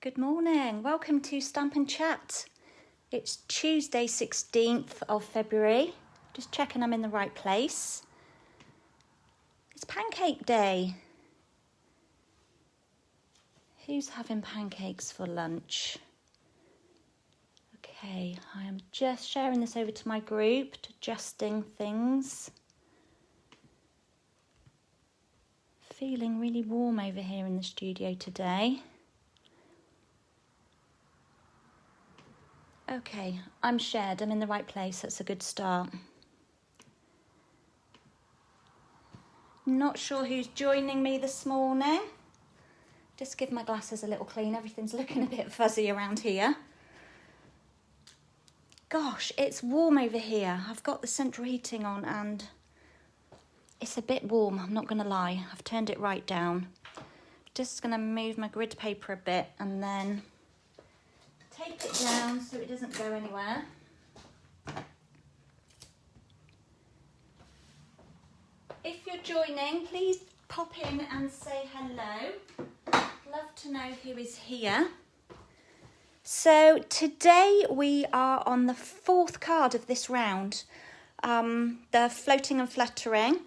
Good morning, welcome to Stampin' Chat. It's Tuesday 16th of February, just checking I'm in the right place. It's pancake day. Who's having pancakes for lunch? Okay, I am just sharing this over to my group, adjusting things. Feeling really warm over here in the studio today. Okay, I'm shared, I'm in the right place, that's a good start. Not sure who's joining me this morning. Just give my glasses a little clean, everything's looking a bit fuzzy around here. Gosh, it's warm over here. I've got the central heating on and it's a bit warm, I'm not gonna lie. I've turned it right down. Just gonna move my grid paper a bit and then tape it down so it doesn't go anywhere. If you're joining, please pop in and say hello. Love to know who is here. So today we are on the fourth card of this round, the Floating and Fluttering.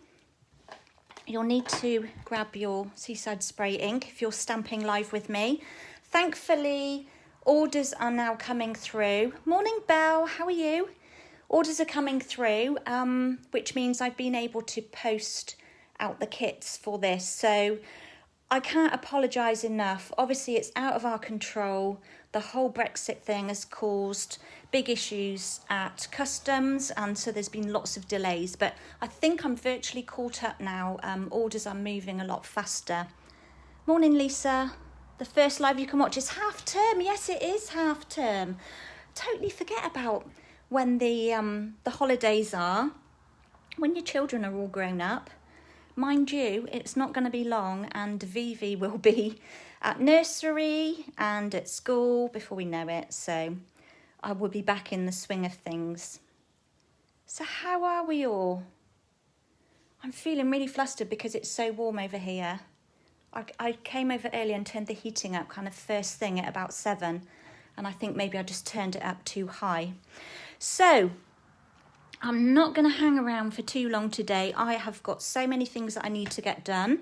You'll need to grab your Seaside Spray ink if you're stamping live with me. Thankfully, orders are now coming through. Morning, Belle, how are you? Orders are coming through, which means I've been able to post out the kits for this. So I can't apologise enough. Obviously, it's out of our control. The whole Brexit thing has caused big issues at customs, and so there's been lots of delays. But I think I'm virtually caught up now. Orders are moving a lot faster. Morning, Lisa. The first live you can watch is half term. Yes, it is half term. Totally forget about when the holidays are, when your children are all grown up. Mind you, it's not going to be long and Vivi will be at nursery and at school before we know it. So I will be back in the swing of things. So how are we all? I'm feeling really flustered because it's so warm over here. I came over earlier and turned the heating up kind of first thing at about 7. And I think maybe I just turned it up too high. So I'm not going to hang around for too long today. I have got so many things that I need to get done.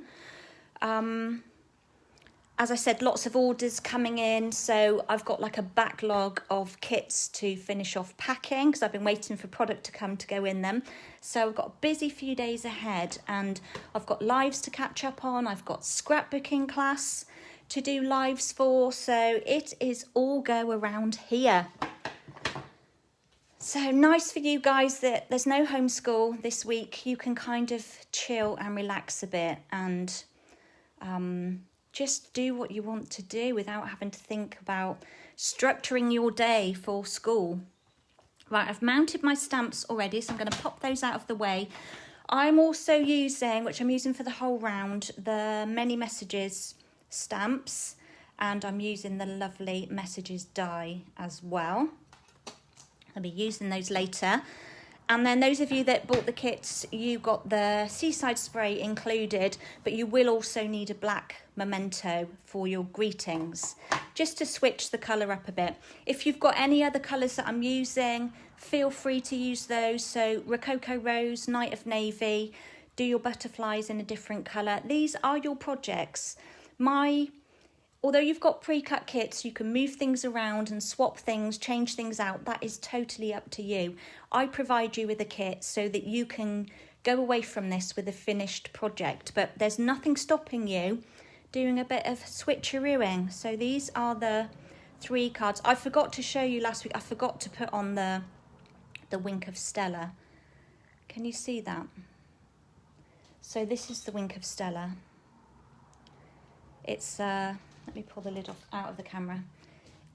As I said, lots of orders coming in. So I've got like a backlog of kits to finish off packing because I've been waiting for product to come to go in them. So I've got a busy few days ahead and I've got lives to catch up on. I've got scrapbooking class to do lives for. So it is all go around here. So nice for you guys that there's no homeschool this week. You can kind of chill and relax a bit and just do what you want to do without having to think about structuring your day for school. Right, I've mounted my stamps already, so I'm going to pop those out of the way. I'm also using, which I'm using for the whole round, the Many Messages stamps, and I'm using the lovely Messages die as well. I'll be using those later. And then those of you that bought the kits, you got the Seaside Spray included, but you will also need a black memento for your greetings, just to switch the colour up a bit. If you've got any other colours that I'm using, feel free to use those. So Rococo Rose, Night of Navy, do your butterflies in a different colour. These are your projects. Although you've got pre-cut kits, you can move things around and swap things, change things out. That is totally up to you. I provide you with a kit so that you can go away from this with a finished project. But there's nothing stopping you doing a bit of switcherooing. So these are the 3 cards. I forgot to show you last week. I forgot to put on the Wink of Stella. Can you see that? So this is the Wink of Stella. It's let me pull the lid off out of the camera.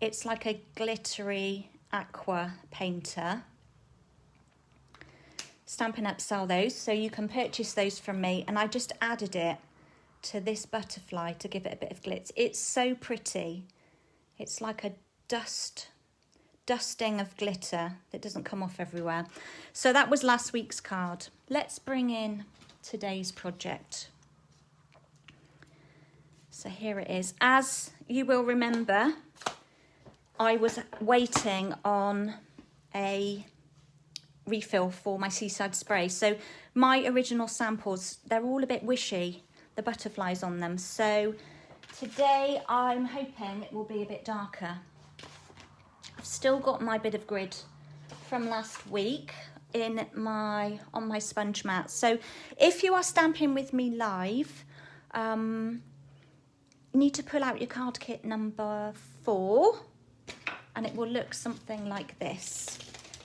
It's like a glittery aqua painter. Stampin' Up sell those, so you can purchase those from me. And I just added it to this butterfly to give it a bit of glitz. It's so pretty. It's like a dusting of glitter that doesn't come off everywhere. So that was last week's card. Let's bring in today's project. So here it is. As you will remember, I was waiting on a refill for my Seaside spray. So my original samples, they're all a bit wishy, the butterflies on them. So today I'm hoping it will be a bit darker. I've still got my bit of grid from last week on my sponge mat. So if you are stamping with me live, you need to pull out your card kit number 4 and it will look something like this.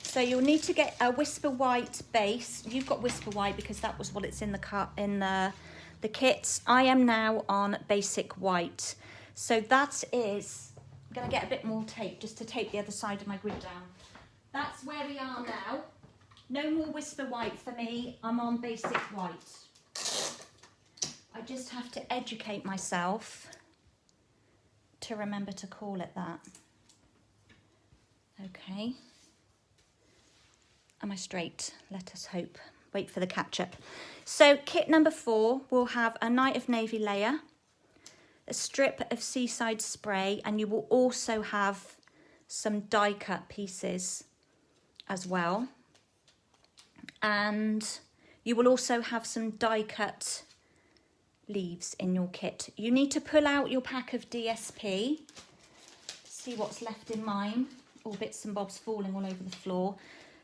So you'll need to get a Whisper White base. You've got Whisper White because that was what it's in the kits. I am now on Basic White. So that is, I'm going to get a bit more tape just to tape the other side of my grid down. That's where we are now. No more Whisper White for me. I'm on Basic White. I just have to educate myself to remember to call it that. Okay. Am I straight? Let us hope. Wait for the catch-up. So kit number 4 will have a Night of Navy layer, a strip of Seaside spray, and you will also have some die cut pieces as well. And you will also have some die cut leaves in your kit. You need to pull out your pack of DSP, see what's left in mine, all bits and bobs falling all over the floor.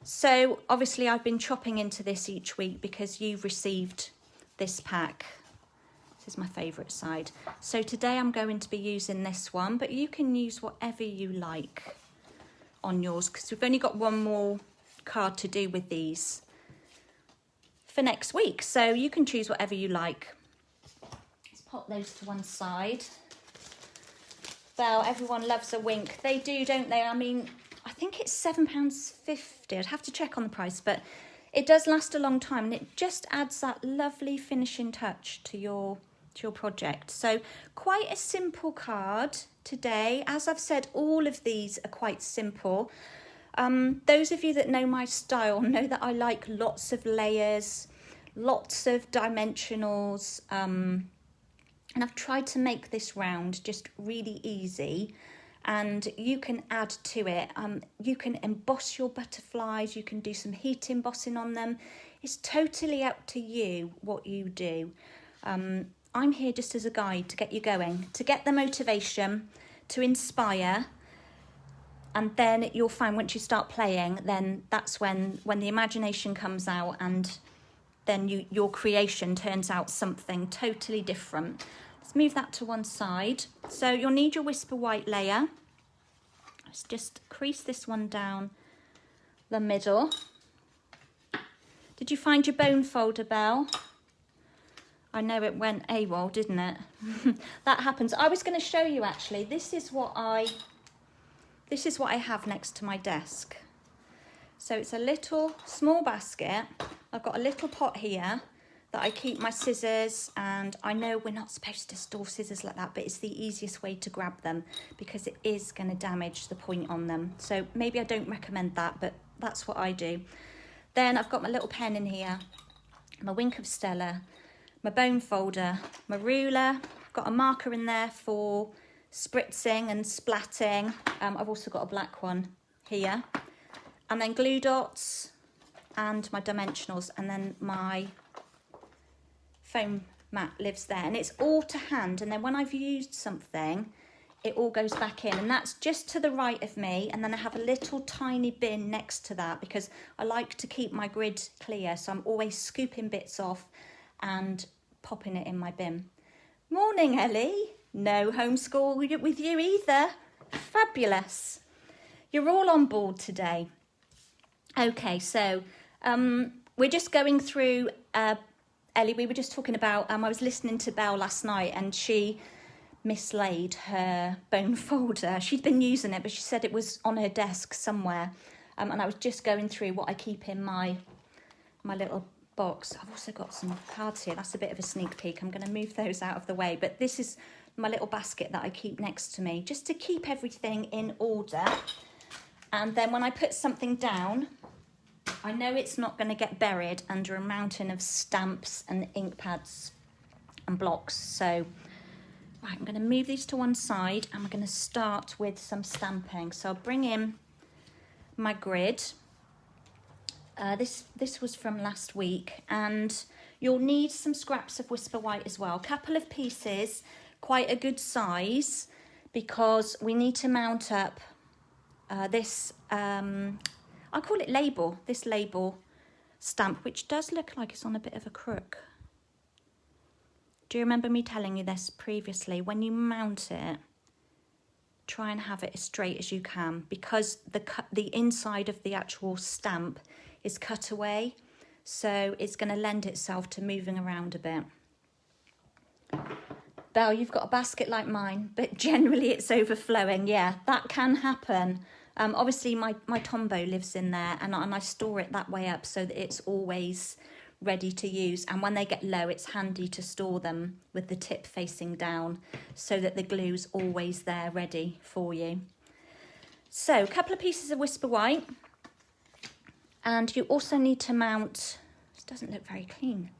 So obviously I've been chopping into this each week because you've received this pack. This is my favourite side. So today I'm going to be using this one, but you can use whatever you like on yours because we've only got one more card to do with these for next week. So you can choose whatever you like. Let's pop those to one side. Well, everyone loves a wink. They do, don't they? I mean, I think it's £7.50. I'd have to check on the price, but it does last a long time and it just adds that lovely finishing touch to your project. So quite a simple card today. As I've said, all of these are quite simple. Those of you that know my style know that I like lots of layers, lots of dimensionals, and I've tried to make this round just really easy. And you can add to it. You can emboss your butterflies. You can do some heat embossing on them. It's totally up to you what you do. I'm here just as a guide to get you going, to get the motivation, to inspire. And then you'll find once you start playing, then that's when the imagination comes out and then your creation turns out something totally different. Let's move that to one side. So you'll need your Whisper White layer. Let's just crease this one down the middle. Did you find your bone folder, Belle? I know it went AWOL, didn't it? That happens. I was going to show you actually. This is what I have next to my desk. So it's a little small basket. I've got a little pot here that I keep my scissors, and I know we're not supposed to store scissors like that, but it's the easiest way to grab them because it is going to damage the point on them. So maybe I don't recommend that, but that's what I do. Then I've got my little pen in here, my Wink of Stella, my bone folder, my ruler. I've got a marker in there for spritzing and splatting. I've also got a black one here. And then glue dots and my dimensionals, and then my foam mat lives there, and it's all to hand. And then when I've used something, it all goes back in, and that's just to the right of me. And then I have a little tiny bin next to that because I like to keep my grid clear, so I'm always scooping bits off and popping it in my bin. Morning, Ellie. No homeschool with you either. Fabulous. You're all on board today. Okay, so we're just going through Ellie, we were just talking about, I was listening to Belle last night and she mislaid her bone folder. She'd been using it, but she said it was on her desk somewhere. And I was just going through what I keep in my little box. I've also got some cards here. That's a bit of a sneak peek. I'm going to move those out of the way. But this is my little basket that I keep next to me, just to keep everything in order. And then when I put something down, I know it's not going to get buried under a mountain of stamps and ink pads and blocks. So Right, I'm going to move these to one side and we're going to start with some stamping. So I'll bring in my grid. This was from last week, and you'll need some scraps of Whisper White as well. A couple of pieces, quite a good size, because we need to mount up this, I call it label, this label stamp, which does look like it's on a bit of a crook. Do you remember me telling you this previously? When you mount it, try and have it as straight as you can, because the inside of the actual stamp is cut away, so it's going to lend itself to moving around a bit. Belle, you've got a basket like mine, but generally it's overflowing. Yeah, that can happen. Obviously my Tombow lives in there, and I store it that way up so that it's always ready to use, and when they get low it's handy to store them with the tip facing down so that the glue's always there ready for you. So a couple of pieces of Whisper White, and you also need to mount, this doesn't look very clean,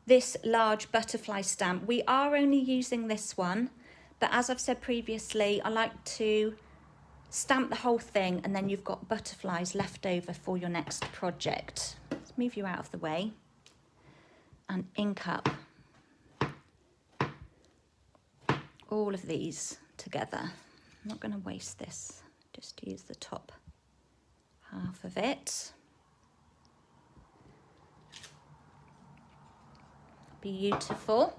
this large butterfly stamp. We are only using this one, but as I've said previously, I like to stamp the whole thing and then you've got butterflies left over for your next project. Let's move you out of the way and ink up all of these together. I'm not going to waste this, just use the top half of it. Beautiful.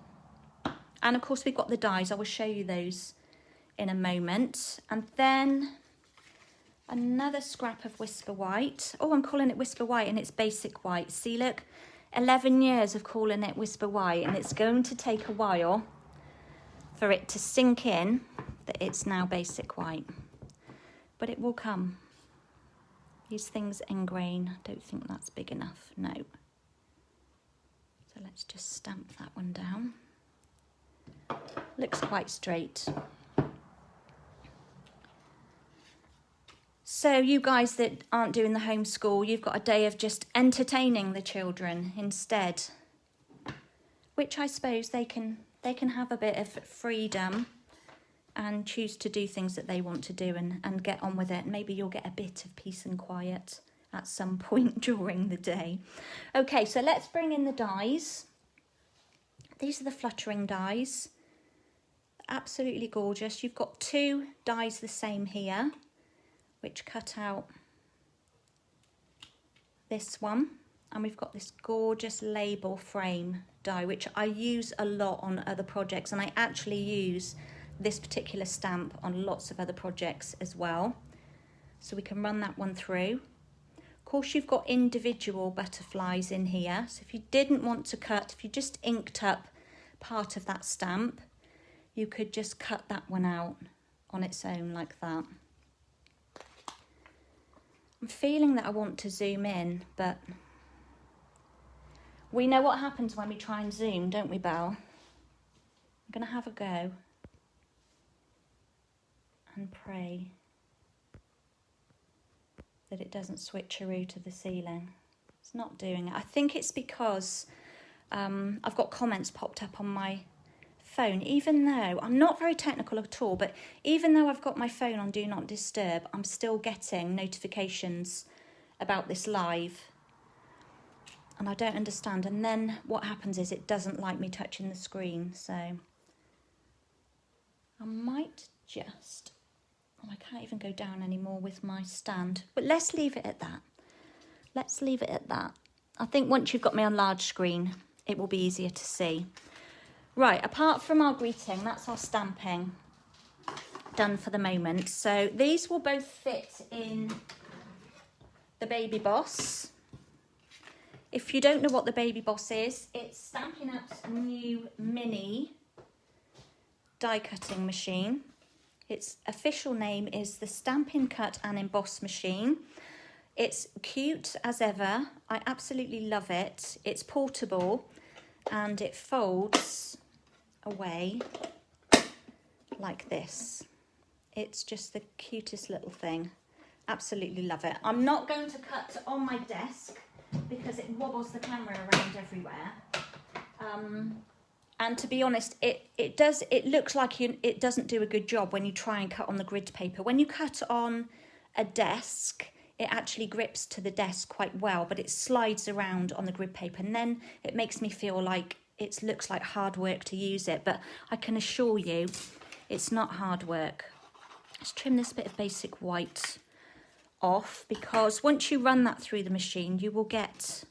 And of course we've got the dies. I will show you those in a moment. And then another scrap of Whisper White. Oh, I'm calling it Whisper White and it's basic white. See, look, 11 years of calling it Whisper White, and it's going to take a while for it to sink in that it's now basic white. But it will come. These things engrain. I don't think that's big enough, no. So let's just stamp that one down. Looks quite straight. So you guys that aren't doing the homeschool, you've got a day of just entertaining the children instead, which I suppose they can have a bit of freedom and choose to do things that they want to do and get on with it. Maybe you'll get a bit of peace and quiet at some point during the day. Okay, so let's bring in the dies. These are the fluttering dies. Absolutely gorgeous. You've got two dies the same here, which cut out this one. And we've got this gorgeous label frame die, which I use a lot on other projects. And I actually use this particular stamp on lots of other projects as well. So we can run that one through. Of course, you've got individual butterflies in here. So if you didn't want to cut, if you just inked up part of that stamp, you could just cut that one out on its own like that. I'm feeling that I want to zoom in, but we know what happens when we try and zoom, don't we, Belle? I'm going to have a go and pray that it doesn't switcheroo to the ceiling. It's not doing it. I think it's because I've got comments popped up on my phone, even though I'm not very technical at all, but even though I've got my phone on Do Not Disturb, I'm still getting notifications about this live. And I don't understand. And then what happens is it doesn't like me touching the screen. So I might just... Oh, I can't even go down anymore with my stand. But let's leave it at that. Let's leave it at that. I think once you've got me on large screen, it will be easier to see. Right, apart from our greeting, that's our stamping done for the moment. So these will both fit in the Baby Boss. If you don't know what the Baby Boss is, it's Stampin' Up's new mini die cutting machine. Its official name is the Stampin' Cut and Emboss machine. It's cute as ever. I absolutely love it. It's portable and it folds away like this. It's just the cutest little thing. Absolutely love it. I'm not going to cut on my desk because it wobbles the camera around everywhere. And to be honest, it looks like it doesn't do a good job when you try and cut on the grid paper. When you cut on a desk, it actually grips to the desk quite well, but it slides around on the grid paper, and then it makes me feel like it looks like hard work to use it. But I can assure you, it's not hard work. Let's trim this bit of basic white off, because once you run that through the machine, you will get,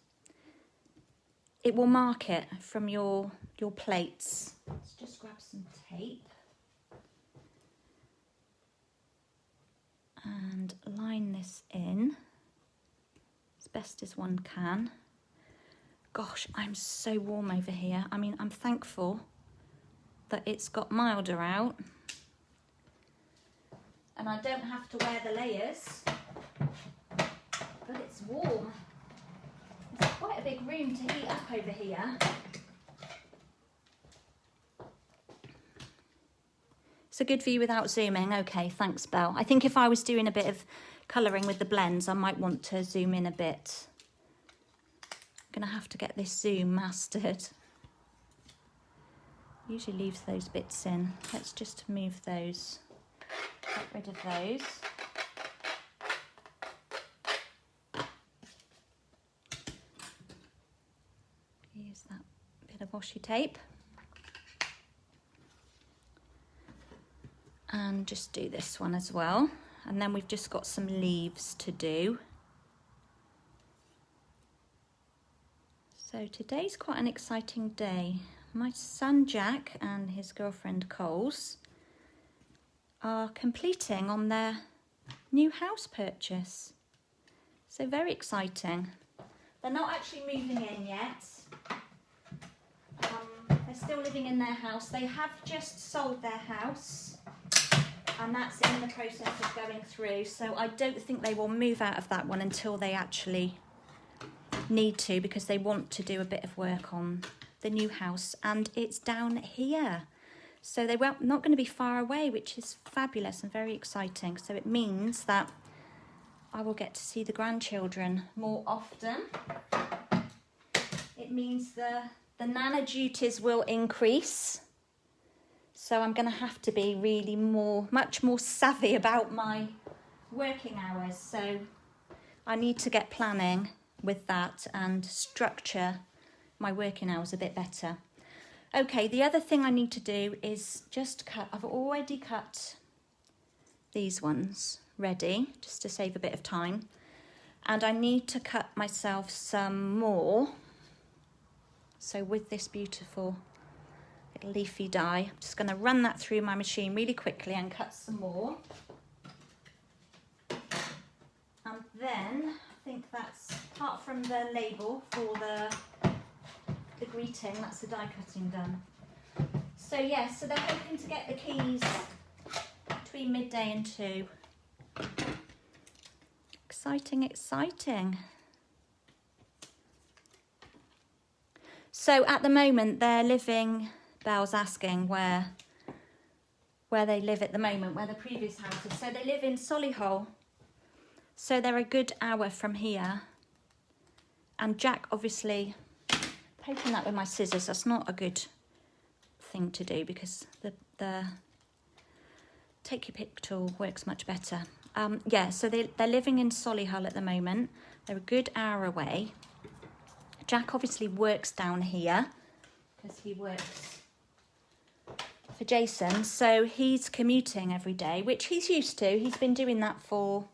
it will mark it from your plates. Let's just grab some tape and line this in as best as one can. Gosh, I'm so warm over here. I mean, I'm thankful that it's got milder out and I don't have to wear the layers, but it's warm. It's quite a big room to heat up over here. It's a good view without zooming. Okay, thanks, Belle. I think if I was doing a bit of colouring with the blends, I might want to zoom in a bit. I'm going to have to get this zoom mastered. Usually leaves those bits in. Let's just move those. Get rid of those. Use that bit of washi tape. And just do this one as well. And then we've just got some leaves to do. So today's quite an exciting day. My son Jack and his girlfriend Coles are completing on their new house purchase. So very exciting. They're not actually moving in yet. They're still living in their house. They have just sold their house, and that's in the process of going through. So I don't think they will move out of that one until they actually need to, because they want to do a bit of work on the new house, and it's down here. So they're not going to be far away, which is fabulous and very exciting. So it means that I will get to see the grandchildren more often. It means the nana duties will increase. So I'm going to have to be really much more savvy about my working hours. So I need to get planning with that and structure my working hours a bit better. Okay, the other thing I need to do is just cut. I've already cut these ones ready, just to save a bit of time. And I need to cut myself some more. So with this beautiful little leafy die, I'm just going to run that through my machine really quickly and cut some more. And then I think that's, apart from the label for the greeting, that's the die cutting done. So yeah, so they're hoping to get the keys between midday and 2. Exciting, exciting. So at the moment they're living, Belle's asking where they live at the moment, where the previous house is. So they live in Solihull. So they're a good hour from here. And Jack, obviously, poking that with my scissors, that's not a good thing to do, because the take your pick tool works much better. Yeah, so they're living in Solihull at the moment. They're a good hour away. Jack obviously works down here because he works for Jason. So he's commuting every day, which he's used to. He's been doing that for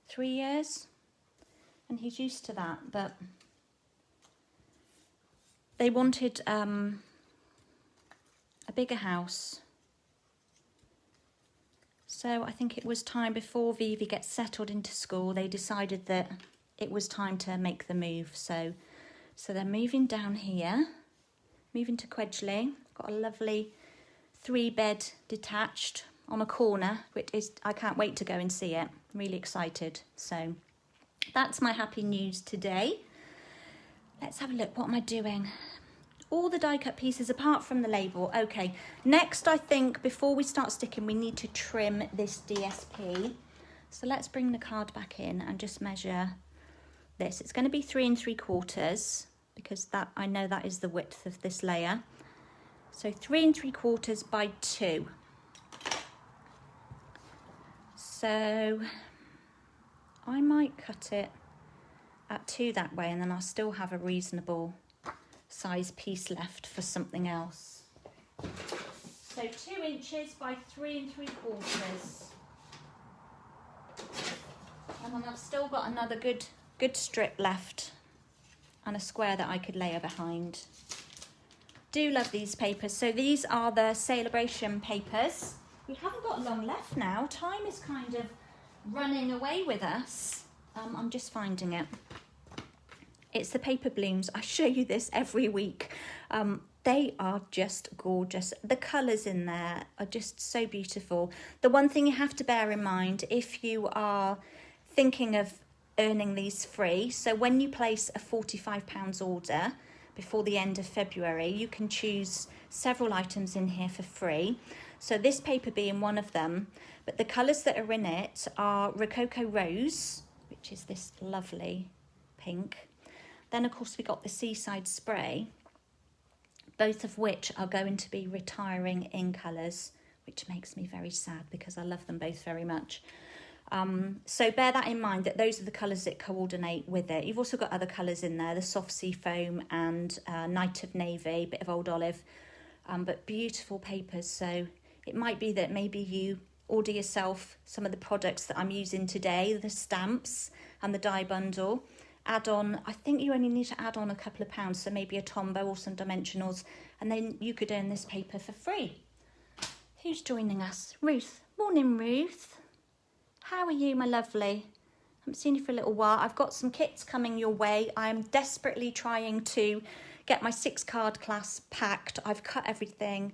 3 years and he's used to that. But they wanted a bigger house. So I think it was time, before Vivi gets settled into school, they decided that it was time to make the move. So they're moving down here, moving to Quedgeley. Got a lovely 3-bed detached on a corner, which is, I can't wait to go and see it. I'm really excited. So that's my happy news today. Let's have a look. What am I doing? All the die cut pieces apart from the label. Okay, next I think before we start sticking, we need to trim this DSP. So let's bring the card back in and just measure this. It's going to be 3 3/4, because that, I know that is the width of this layer. So 3 3/4 by 2. So I might cut it at 2 that way, and then I'll still have a reasonable size piece left for something else. So 2 inches by 3 3/4. And then I've still got another good strip left and a square that I could layer behind. Do love these papers. So these are the Celebration papers. We haven't got long left now. Time is kind of running away with us. I'm just finding it. It's the paper blooms. I show you this every week. They are just gorgeous. The colours in there are just so beautiful. The one thing you have to bear in mind if you are thinking of earning these free, so when you place a £45 order before the end of February, you can choose several items in here for free. So this paper being one of them, but the colours that are in it are Rococo Rose, which is this lovely pink. Then of course we got the Seaside Spray, both of which are going to be retiring in colours, which makes me very sad because I love them both very much. So bear that in mind, that those are the colours that coordinate with it. You've also got other colours in there, the Soft Sea Foam and Night of Navy, bit of Old Olive, but beautiful papers. So it might be that maybe you order yourself some of the products that I'm using today, the stamps and the die bundle. Add on, I think you only need to add on a couple of pounds, so maybe a Tombow or some dimensionals, and then you could earn this paper for free. Who's joining us? Ruth. Morning, Ruth. How are you, my lovely? I haven't seen you for a little while. I've got some kits coming your way. I'm desperately trying to get my 6-card class packed. I've cut everything.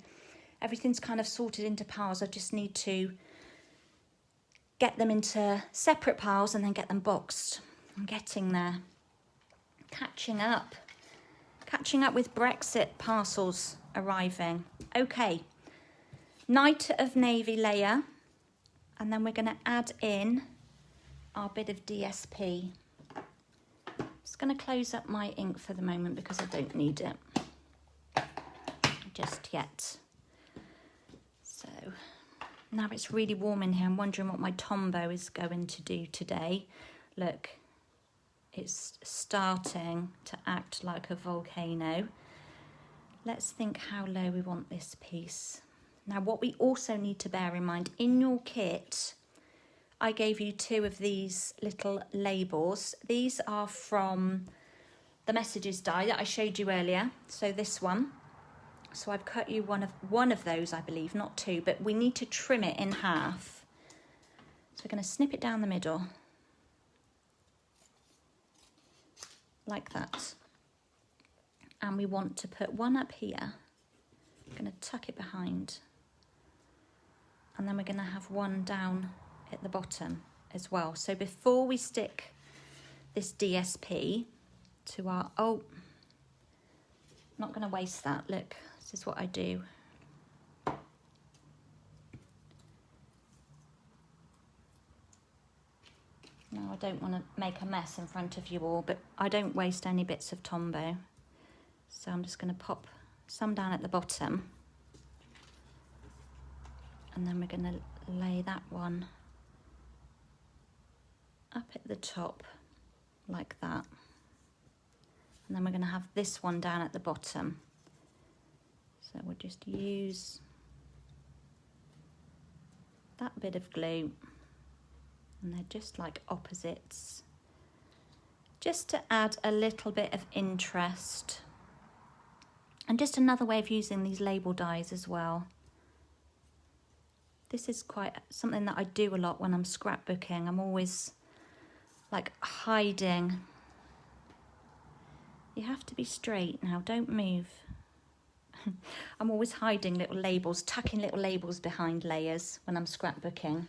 Everything's kind of sorted into piles. I just need to get them into separate piles and then get them boxed. I'm getting there. Catching up with Brexit parcels arriving. Okay. Night of Navy layer. And then we're going to add in our bit of DSP. Just going to close up my ink for the moment because I don't need it just yet. So now it's really warm in here. I'm wondering what my Tombow is going to do today. Look, it's starting to act like a volcano. Let's think how low we want this piece. Now, what we also need to bear in mind, in your kit, I gave you 2 of these little labels. These are from the Messages die that I showed you earlier. So this one. So I've cut you one of those, I believe, not 2, but we need to trim it in half. So we're going to snip it down the middle. Like that. And we want to put one up here. I'm going to tuck it behind. And then we're going to have one down at the bottom as well. So before we stick this DSP to our, oh, not going to waste that. Look, this is what I do. Now I don't want to make a mess in front of you all, but I don't waste any bits of Tombow. So I'm just going to pop some down at the bottom. And then we're going to lay that one up at the top like that. And then we're going to have this one down at the bottom. So we'll just use that bit of glue. And they're just like opposites. Just to add a little bit of interest. And just another way of using these label dies as well. This is quite something that I do a lot when I'm scrapbooking. I'm always like hiding. You have to be straight now, don't move. I'm always hiding little labels, tucking little labels behind layers when I'm scrapbooking. I'm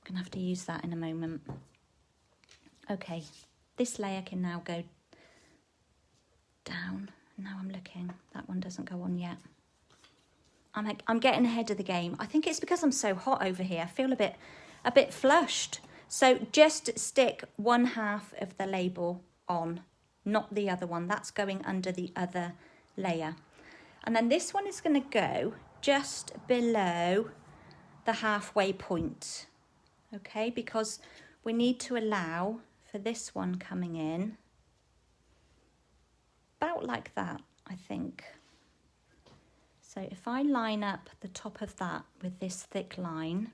gonna have to use that in a moment. Okay, this layer can now go down. Now I'm looking, that one doesn't go on yet. I'm getting ahead of the game. I think it's because I'm so hot over here. I feel a bit flushed. So just stick 1/2 of the label on, not the other one. That's going under the other layer. And then this one is going to go just below the halfway point, okay, because we need to allow for this one coming in about like that, I think. So if I line up the top of that with this thick line,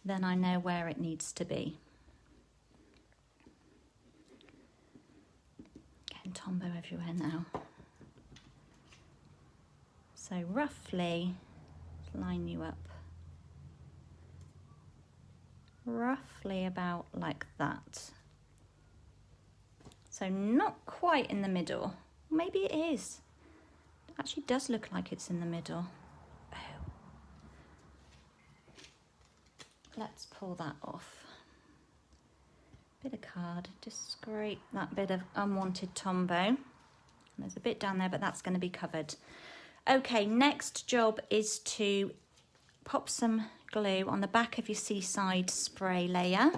then I know where it needs to be. Getting Tombow everywhere now. So roughly line you up. Roughly about like that. So not quite in the middle. Maybe it is. It actually does look like it's in the middle. Oh. Let's pull that off. Bit of card, just scrape that bit of unwanted Tombow. There's a bit down there, but that's going to be covered. Okay, next job is to pop some glue on the back of your Seaside spray layer.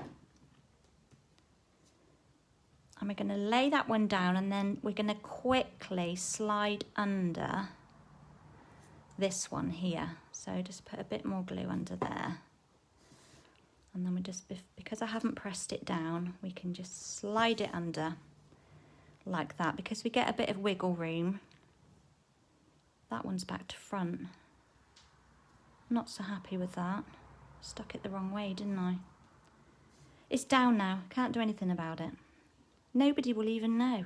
And we're going to lay that one down, and then we're going to quickly slide under this one here. So just put a bit more glue under there. And then we just, because I haven't pressed it down, we can just slide it under like that, because we get a bit of wiggle room. That one's back to front. Not so happy with that. Stuck it the wrong way, didn't I? It's down now. Can't do anything about it. Nobody will even know.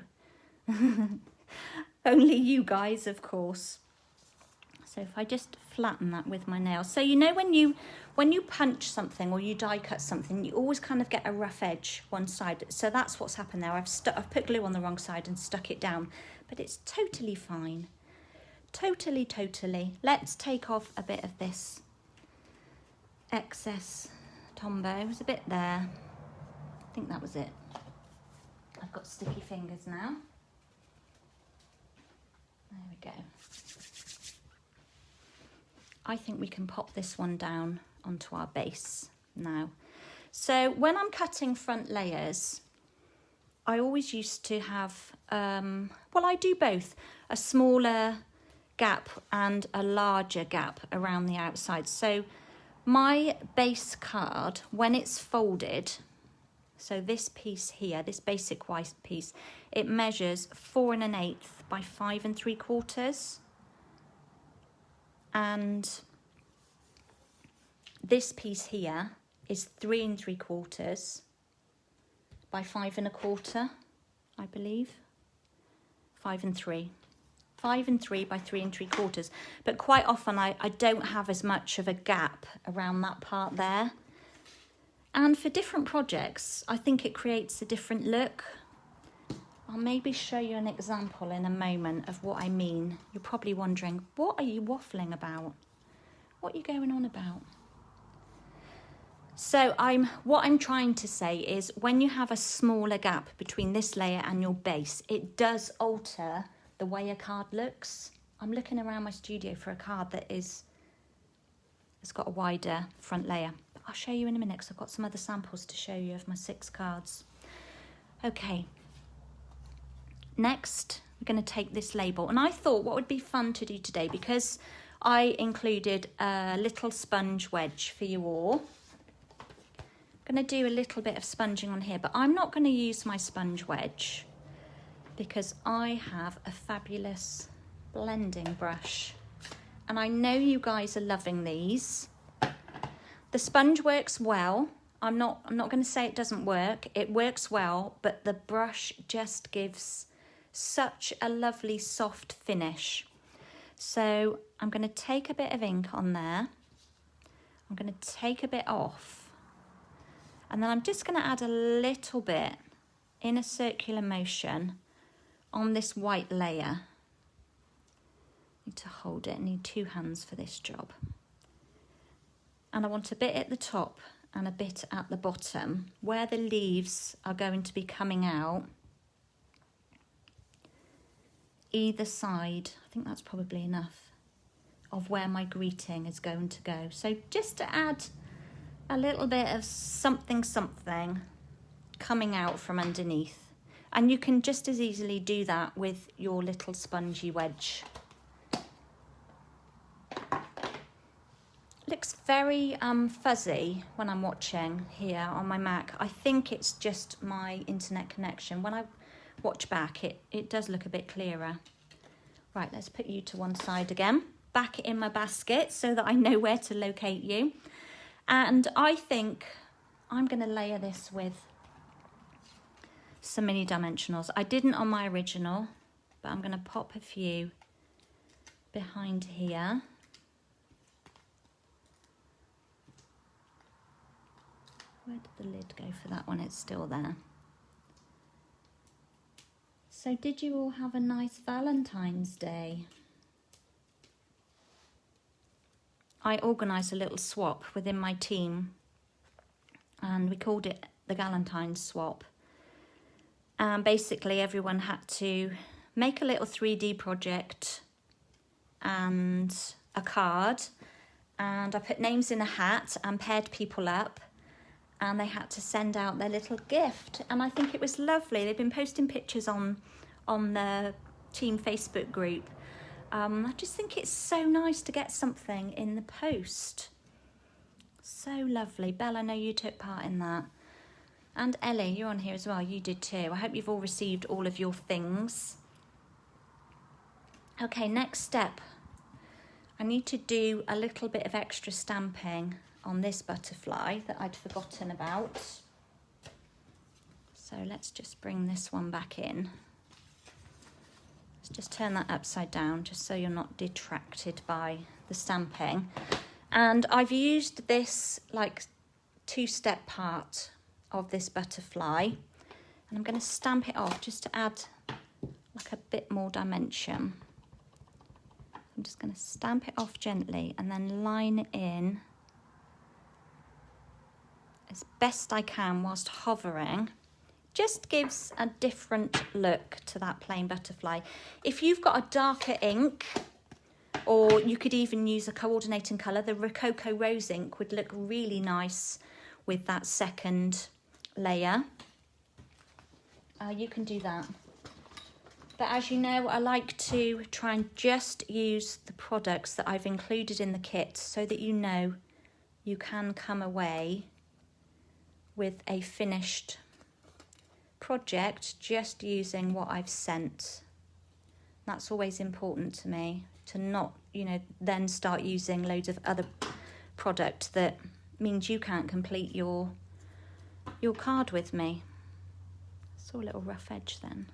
Only you guys, of course. So if I just flatten that with my nails. So you know when you punch something or you die cut something, you always kind of get a rough edge one side. So that's what's happened there. I've put glue on the wrong side and stuck it down. But it's totally fine. Totally, totally. Let's take off a bit of this excess Tombow. There's a bit there. I think that was it. I've got sticky fingers now. There we go. I think we can pop this one down onto our base now. So when I'm cutting front layers, I always used to have, well, I do both, a smaller gap and a larger gap around the outside. So my base card, when it's folded, so this piece here, this basic white piece, it measures 4 1/8 by 5 3/4. And this piece here is 3 3/4 by 5 1/4, I believe. 5 3. 5 3 by 3 3/4. But quite often I don't have as much of a gap around that part there. And for different projects, I think it creates a different look. I'll maybe show you an example in a moment of what I mean. You're probably wondering, what are you waffling about? What are you going on about? So what I'm trying to say is when you have a smaller gap between this layer and your base, it does alter the way a card looks. I'm looking around my studio for a card that it's got a wider front layer. But I'll show you in a minute because I've got some other samples to show you of my 6 cards. Okay. Next, we're going to take this label. And I thought what would be fun to do today, because I included a little sponge wedge for you all. I'm going to do a little bit of sponging on here, but I'm not going to use my sponge wedge because I have a fabulous blending brush. And I know you guys are loving these. The sponge works well. I'm not going to say it doesn't work. It works well, but the brush just gives such a lovely soft finish. So I'm going to take a bit of ink on there. I'm going to take a bit off. And then I'm just going to add a little bit in a circular motion on this white layer. Need to hold it. I need 2 hands for this job. And I want a bit at the top and a bit at the bottom where the leaves are going to be coming out. Either side, I think that's probably enough, of where my greeting is going to go. So just to add a little bit of something coming out from underneath. And you can just as easily do that with your little spongy wedge. Looks very fuzzy when I'm watching here on my Mac. I think it's just my internet connection. When I watch back, it does look a bit clearer. Right, let's put you to one side again. Back in my basket so that I know where to locate you. And I think I'm going to layer this with some mini dimensionals. I didn't on my original, but I'm going to pop a few behind here. Where did the lid go for that one? It's still there. So did you all have a nice Valentine's Day? I organised a little swap within my team and we called it the Galentine's swap. And basically everyone had to make a little 3D project and a card, and I put names in a hat and paired people up, and they had to send out their little gift, and I think it was lovely. They've been posting pictures on the team Facebook group. I just think it's so nice to get something in the post. So lovely. Belle, I know you took part in that. And Ellie, you're on here as well. You did too. I hope you've all received all of your things. Okay, next step. I need to do a little bit of extra stamping on this butterfly that I'd forgotten about. So let's just bring this one back in. Let's just turn that upside down just so you're not detracted by the stamping. And I've used this like two-step part of this butterfly, and I'm going to stamp it off just to add like a bit more dimension. I'm just going to stamp it off gently and then line it in as best I can whilst hovering. Just gives a different look to that plain butterfly. If you've got a darker ink, or you could even use a coordinating colour, the Rococo Rose ink would look really nice with that second layer. You can do that. But as you know, I like to try and just use the products that I've included in the kit so that you know you can come away with a finished project just using what I've sent. That's always important to me, to not, you know, then start using loads of other product that means you can't complete your card with me. Saw a little rough edge then.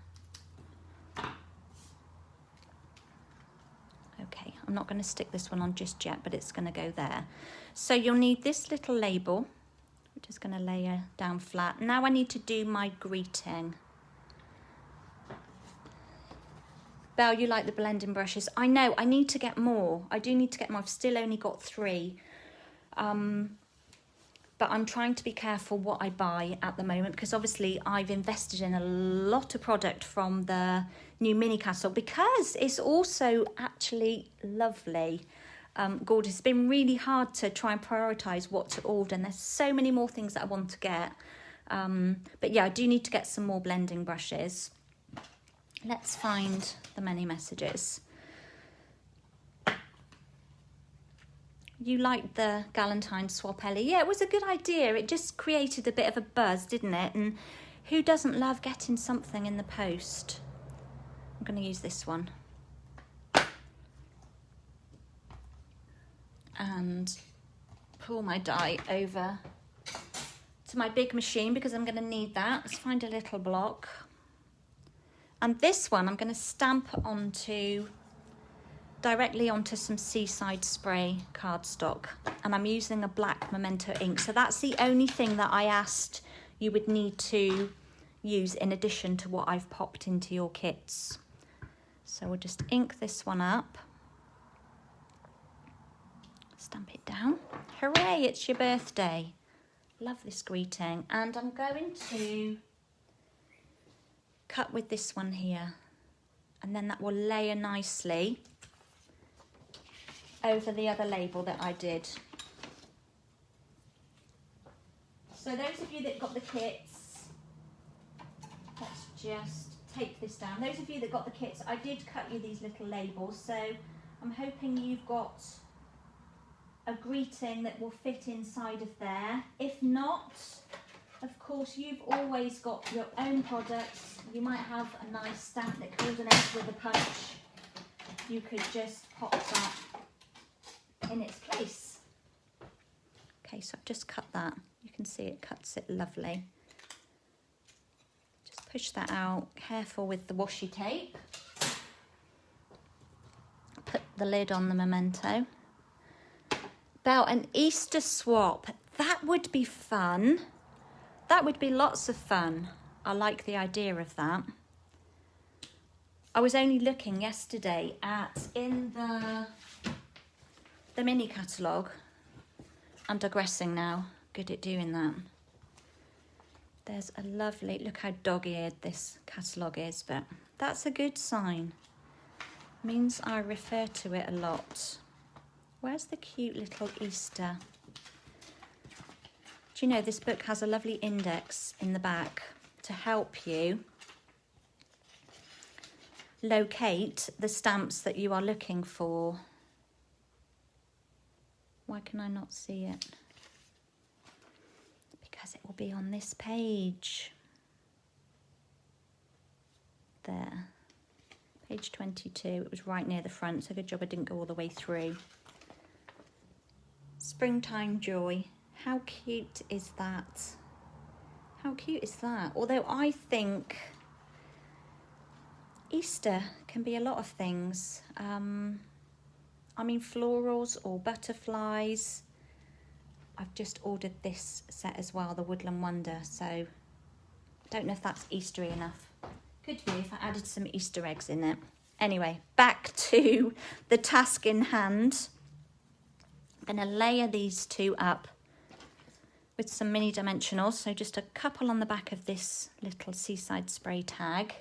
Okay, I'm not going to stick this one on just yet, but it's going to go there. So you'll need this little label. I'm just going to layer down flat. Now I need to do my greeting. Belle, you like the blending brushes. I know, I need to get more. I do need to get more. I've still only got 3. But I'm trying to be careful what I buy at the moment, because obviously I've invested in a lot of product from the new mini catalogue, because it's also actually lovely, gorgeous. It's been really hard to try and prioritise what to order, and there's so many more things that I want to get. But yeah, I do need to get some more blending brushes. Let's find the many messages. You liked the Galentine swap, Ellie? Yeah, it was a good idea. It just created a bit of a buzz, didn't it? And who doesn't love getting something in the post? I'm going to use this one. And pull my die over to my big machine, because I'm going to need that. Let's find a little block. And this one I'm going to stamp directly onto some Seaside Spray cardstock, and I'm using a black Memento ink. So that's the only thing that I asked you would need to use in addition to what I've popped into your kits. So we'll just ink this one up, stamp it down. Hooray, it's your birthday. Love this greeting. And I'm going to cut with this one here, and then that will layer nicely over the other label that I did. So those of you that got the kits, let's just take this down. Those of you that got the kits, I did cut you these little labels, so I'm hoping you've got a greeting that will fit inside of there. If not, of course, you've always got your own products. You might have a nice stamp that coordinates with a punch. You could just pop that in its place. Okay, so I've just cut that. You can see it cuts it lovely. Just push that out. Careful with the washi tape. Put the lid on the memento. About an Easter swap. That would be fun. That would be lots of fun. I like the idea of that. I was only looking yesterday at, in the mini catalogue. I'm digressing now. Good at doing that. There's a lovely, look how dog-eared this catalogue is, but that's a good sign. Means I refer to it a lot. Where's the cute little Easter? Do you know this book has a lovely index in the back to help you locate the stamps that you are looking for. Why can I not see it? Because it will be on this page. There. Page 22. It was right near the front, so good job I didn't go all the way through. Springtime Joy. How cute is that? How cute is that? Although I think Easter can be a lot of things. I mean, florals or butterflies. I've just ordered this set as well, the Woodland Wonder, so I don't know if that's Eastery enough. Could be if I added some Easter eggs in it. Anyway, back to the task in hand. I'm going to layer these two up with some mini dimensionals, so just a couple on the back of this little Seaside Spray tag.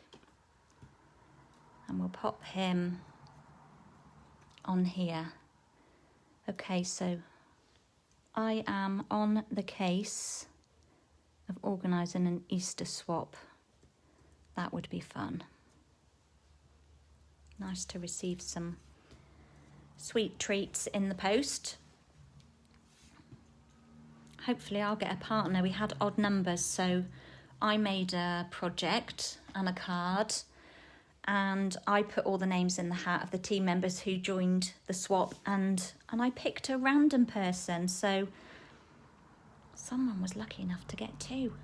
And we'll pop him on here. Okay, so I am on the case of organising an Easter swap. That would be fun. Nice to receive some sweet treats in the post. Hopefully I'll get a partner. We had odd numbers, so I made a project and a card, and I put all the names in the hat of the team members who joined the swap, and I picked a random person, so someone was lucky enough to get two.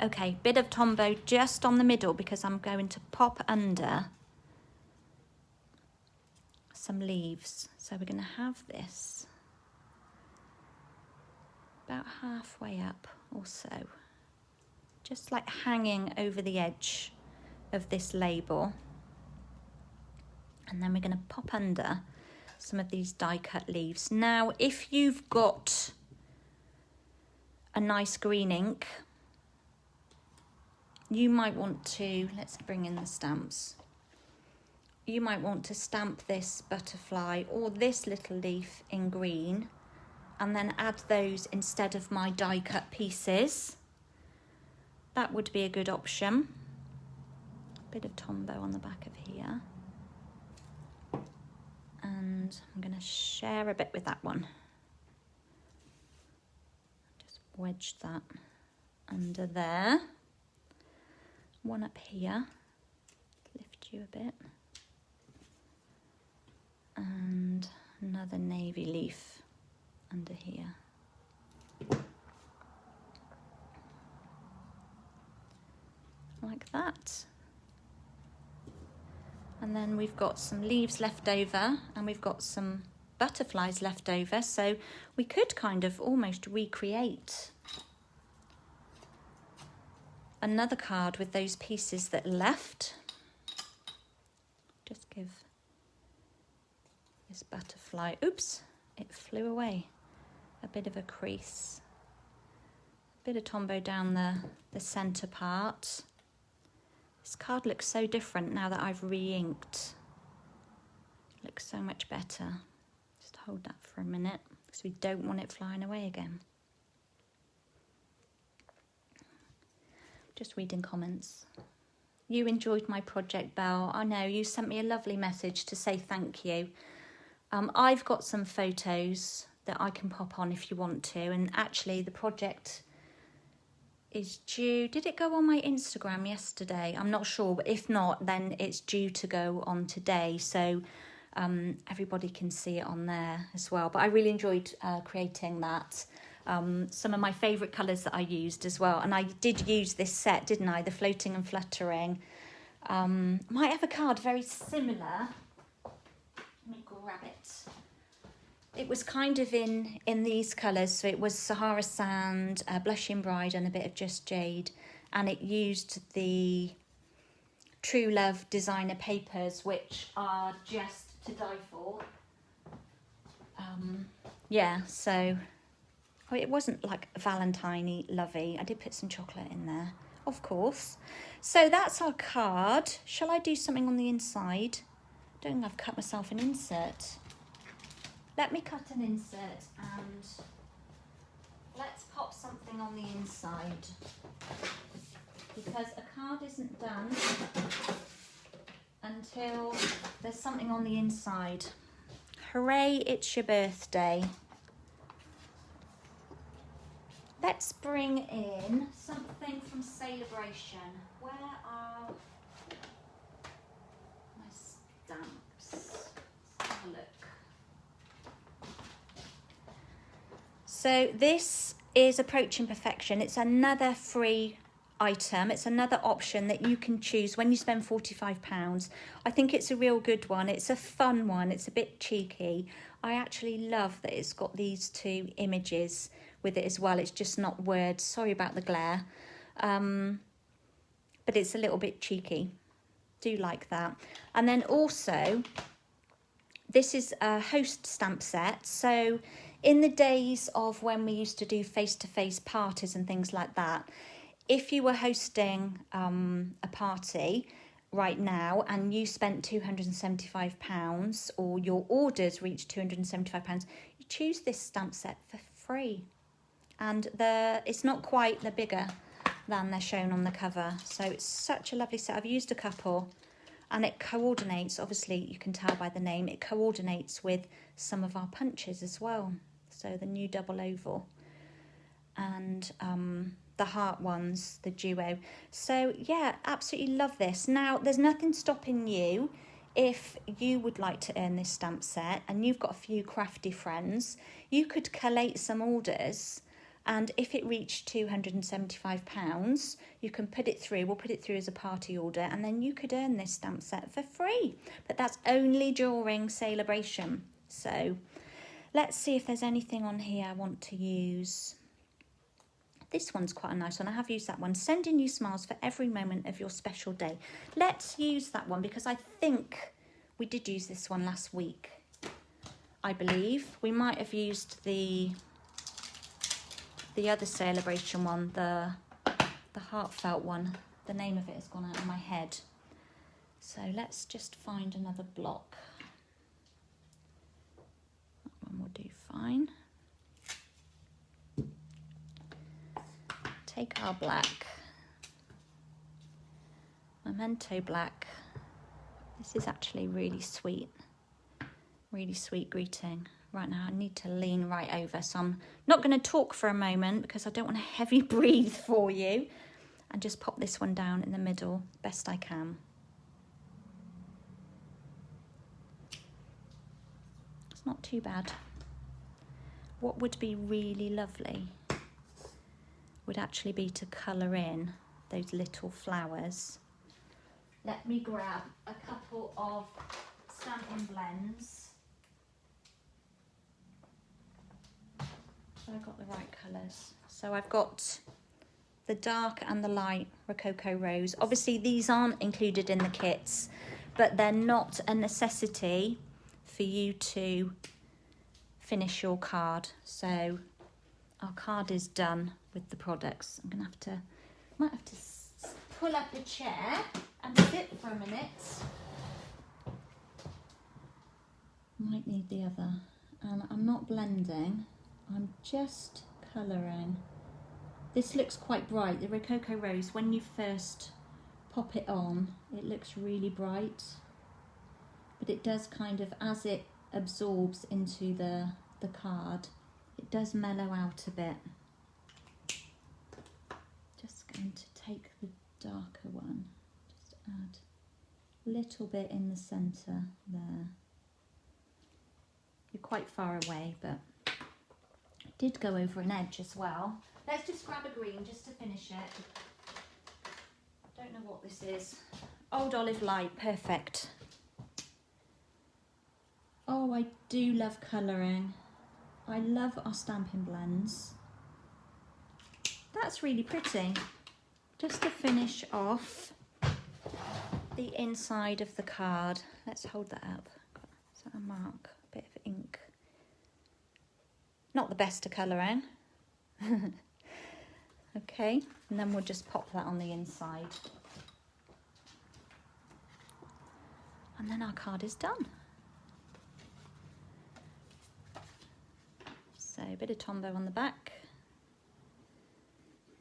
Okay, bit of Tombow just on the middle because I'm going to pop under some leaves. So we're going to have this about halfway up or so, just like hanging over the edge of this label. And then we're going to pop under some of these die cut leaves. Now, if you've got a nice green ink, you might want to, let's bring in the stamps. You might want to stamp this butterfly or this little leaf in green and then add those instead of my die cut pieces. That would be a good option. Bit of Tombow on the back of here. And I'm going to share a bit with that one. Just wedge that under there. One up here, lift you a bit. And another navy leaf under here. Like that. And then we've got some leaves left over and we've got some butterflies left over, so we could kind of almost recreate another card with those pieces that are left. Just give this butterfly, oops, it flew away, a bit of a crease. A bit of Tombow down the centre part. This card looks so different now that I've re-inked. Looks so much better. Just hold that for a minute because we don't want it flying away again. Just reading comments. You enjoyed my project, Belle. I know, you sent me a lovely message to say thank you. I've got some photos that I can pop on if you want to. And actually the project is due, did it go on my Instagram yesterday? I'm not sure, but if not, then it's due to go on today. So everybody can see it on there as well. But I really enjoyed creating that. Some of my favourite colours that I used as well. And I did use this set, didn't I? The Floating and Fluttering. Might have a card very similar. Let me grab it. It was kind of in these colours. So it was Sahara Sand, Blushing Bride and a bit of Just Jade. And it used the True Love designer papers, which are just to die for. Yeah, so... Oh, it wasn't like Valentine-y lovey. I did put some chocolate in there, of course. So that's our card. Shall I do something on the inside? I don't think I've cut myself an insert. Let me cut an insert and let's pop something on the inside. Because a card isn't done until there's something on the inside. Hooray, it's your birthday. Let's bring in something from Celebration. Where are my stamps? Let's have a look. So this is Approaching Perfection. It's another free item. It's another option that you can choose when you spend £45. I think it's a real good one. It's a fun one. It's a bit cheeky. I actually love that it's got these two images with it as well. It's just not words. Sorry about the glare. But it's a little bit cheeky. Do like that. And then also, this is a host stamp set. So in the days of when we used to do face-to-face parties and things like that, if you were hosting a party right now and you spent £275 or your orders reached £275, you choose this stamp set for free. And it's not quite the bigger than they're shown on the cover. So it's such a lovely set. I've used a couple and it coordinates, obviously you can tell by the name, it coordinates with some of our punches as well. So the new double oval and the heart ones, the duo. So yeah, absolutely love this. Now there's nothing stopping you if you would like to earn this stamp set and you've got a few crafty friends, you could collate some orders. And if it reached £275, you can put it through. We'll put it through as a party order and then you could earn this stamp set for free. But that's only during Celebration. So let's see if there's anything on here I want to use. This one's quite a nice one. I have used that one. Sending you smiles for every moment of your special day. Let's use that one because I think we did use this one last week. I believe. We might have used the other Celebration one, the heartfelt one. The name of it has gone out of my head. So let's just find another block. That one will do fine. Take our black. Memento black. This is actually really sweet. Really sweet greeting. Right now I need to lean right over, so I'm not going to talk for a moment because I don't want to heavy breathe for you, and just pop this one down in the middle best I can. It's not too bad. What would be really lovely would actually be to colour in those little flowers. Let me grab a couple of Stampin' blends. So I've got the right colours. So I've got the dark and the light Rococo Rose. Obviously these aren't included in the kits, but they're not a necessity for you to finish your card. So our card is done with the products. I'm gonna have to, might have to pull up a chair and sit for a minute. Might need the other. And I'm not blending. I'm just colouring. This looks quite bright. The Rococo Rose, when you first pop it on, it looks really bright. But it does kind of, as it absorbs into the the card, it does mellow out a bit. Just going to take the darker one, just add a little bit in the centre there. You're quite far away, but it did go over an edge as well. Let's just grab a green just to finish it. Don't know what this is. Old Olive Light, perfect. Oh, I do love colouring. I love our Stampin' blends. That's really pretty. Just to finish off the inside of the card. Let's hold that up. Is that a mark? A bit of ink. Not the best to colour in. Okay, and then we'll just pop that on the inside. And then our card is done. So a bit of Tombow on the back.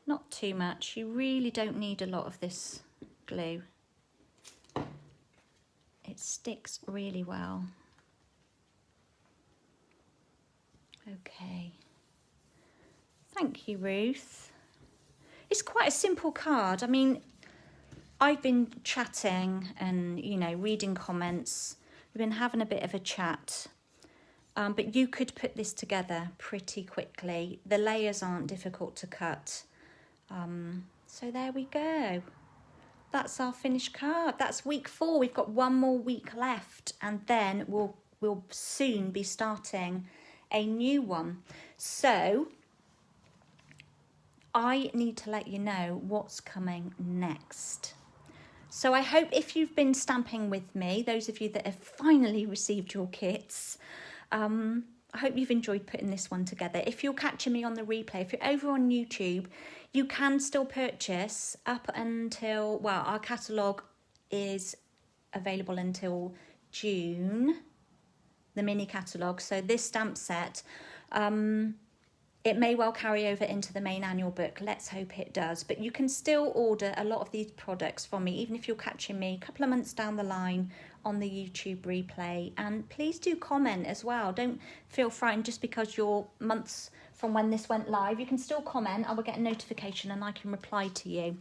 Not too much. You really don't need a lot of this glue. It sticks really well. Okay. Thank you, Ruth. It's quite a simple card. I mean, I've been chatting and, you know, reading comments. We've been having a bit of a chat. But you could put this together pretty quickly. The layers aren't difficult to cut. So there we go. That's our finished card. That's week 4. We've got one more week left, and then we'll soon be starting a new one. So I need to let you know what's coming next. So I hope if you've been stamping with me, those of you that have finally received your kits, I hope you've enjoyed putting this one together. If you're catching me on the replay, if you're over on YouTube, you can still purchase up until, well, our catalogue is available until June, the mini catalogue. So this stamp set, it may well carry over into the main annual book. Let's hope it does. But you can still order a lot of these products from me, even if you're catching me a couple of months down the line on the YouTube replay. And please do comment as well. Don't feel frightened just because you're months from when this went live. You can still comment. I will get a notification and I can reply to you.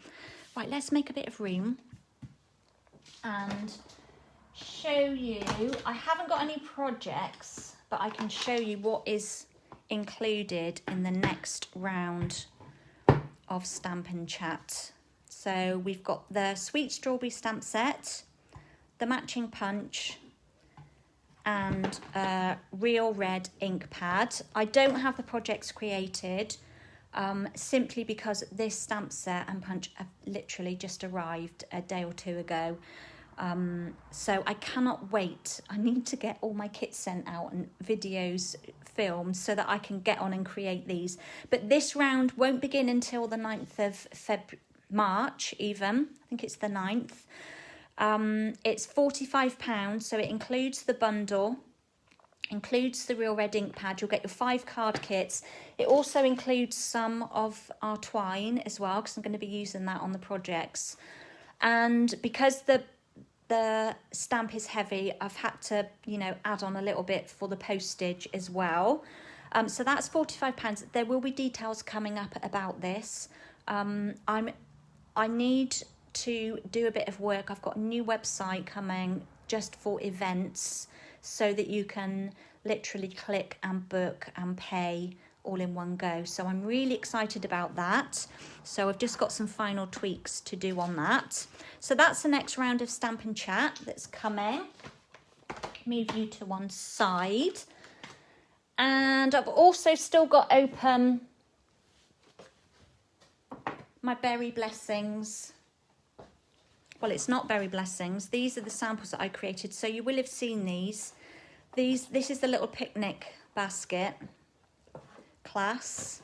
Right, let's make a bit of room and show you. I haven't got any projects, but I can show you what is included in the next round of Stampin' Chat. So we've got the Sweet Strawberry stamp set, the matching punch, and a real red ink pad. I don't have the projects created simply because this stamp set and punch have literally just arrived a day or two ago. So I cannot wait. I need to get all my kits sent out and videos filmed so that I can get on and create these. But this round won't begin until the 9th of March even. I think it's the 9th. It's £45, so it includes the bundle, includes the real red ink pad. You'll get your 5 card kits. It also includes some of our twine as well, because I'm going to be using that on the projects. And because the stamp is heavy, I've had to, you know, add on a little bit for the postage as well. So that's £45. There will be details coming up about this. I need to do a bit of work. I've got a new website coming just for events so that you can literally click and book and pay all in one go. So I'm really excited about that. So I've just got some final tweaks to do on that. So that's the next round of Stampin' Chat that's coming. Move you to one side. And I've also still got open my Berry Blessings. Well, it's not Berry Blessings. These are the samples that I created. So you will have seen these. This is the little picnic basket class,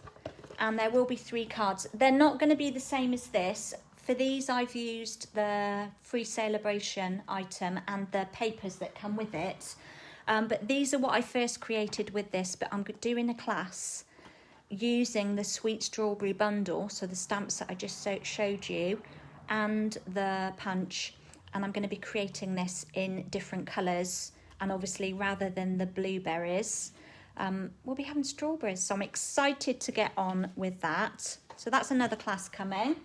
and there will be 3 cards. They're not going to be the same as this. For these, I've used the free celebration item and the papers that come with it. But these are what I first created with this, but I'm doing a class using the Sweet Strawberry bundle, so the stamps that I just showed you, and the punch, and I'm going to be creating this in different colours, and obviously rather than the blueberries, we'll be having strawberries. So I'm excited to get on with that. So that's another class coming.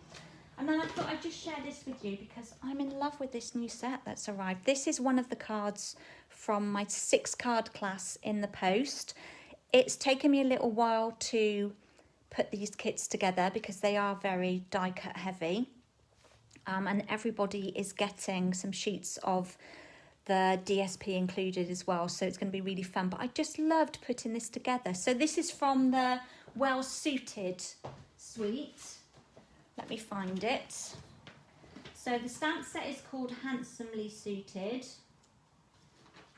And then I thought I'd just share this with you because I'm in love with this new set that's arrived. This is one of the cards from my 6-card class in the post. It's taken me a little while to put these kits together because they are very die cut heavy. And everybody is getting some sheets of the DSP included as well, so it's going to be really fun. But I just loved putting this together. So this is from the Well Suited suite. Let me find it. So the stamp set is called Handsomely Suited.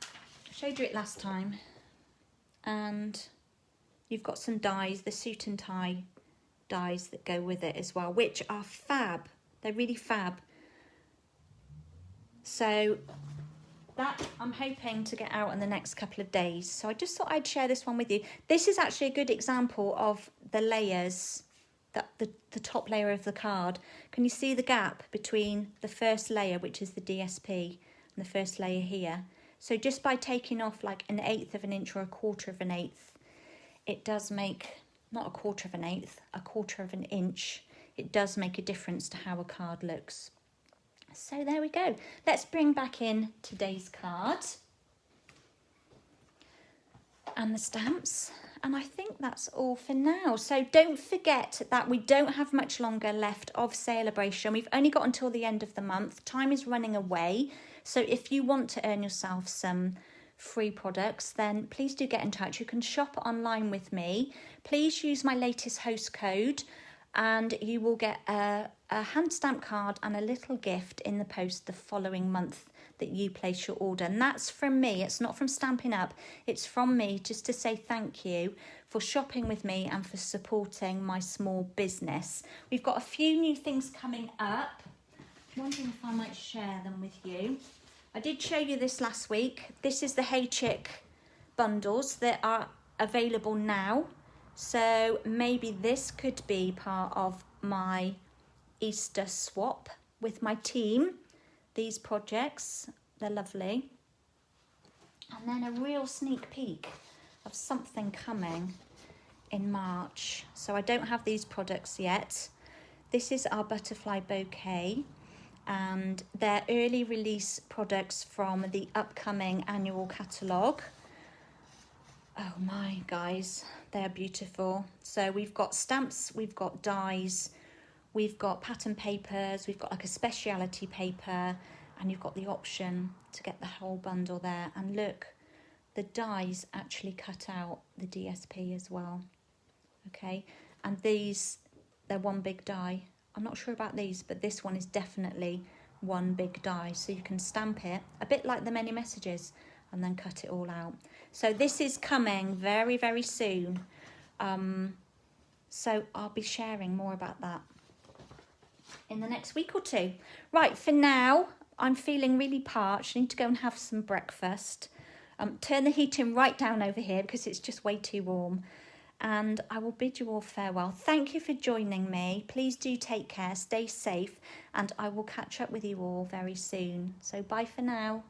I showed you it last time. And you've got some dies, the suit and tie dies that go with it as well, which are fab. They're really fab. So that I'm hoping to get out in the next couple of days. So I just thought I'd share this one with you. This is actually a good example of the layers, the top layer of the card. Can you see the gap between the first layer, which is the DSP, and the first layer here? So just by taking off like 1/8 of an inch or 1/4 of an eighth, it does make, not 1/4 of an eighth, 1/4 of an inch. It does make a difference to how a card looks. So there we go. Let's bring back in today's card and the stamps. And I think that's all for now. So don't forget that we don't have much longer left of Celebration. We've only got until the end of the month. Time is running away. So if you want to earn yourself some free products, then please do get in touch. You can shop online with me. Please use my latest host code and you will get a hand stamp card and a little gift in the post the following month that you place your order. And that's from me. It's not from Stampin' Up. It's from me just to say thank you for shopping with me and for supporting my small business. We've got a few new things coming up. I'm wondering if I might share them with you. I did show you this last week. This is the Hey Chick bundles that are available now. So maybe this could be part of my Easter swap with my team. These projects, they're lovely. And then a real sneak peek of something coming in March. So I don't have these products yet. This is our butterfly bouquet, and they're early release products from the upcoming annual catalogue. Oh my, guys, they're beautiful. So we've got stamps, we've got dies, we've got pattern papers, we've got like a speciality paper, and you've got the option to get the whole bundle there. And look, the dies actually cut out the DSP as well. Okay, and these, they're one big die. I'm not sure about these, but this one is definitely one big die. So you can stamp it, a bit like the many messages, and then cut it all out. So this is coming very, very soon. So I'll be sharing more about that in the next week or two. Right, for now, I'm feeling really parched. I need to go and have some breakfast. Turn the heating right down over here because it's just way too warm. And I will bid you all farewell. Thank you for joining me. Please do take care, stay safe, and I will catch up with you all very soon. So bye for now.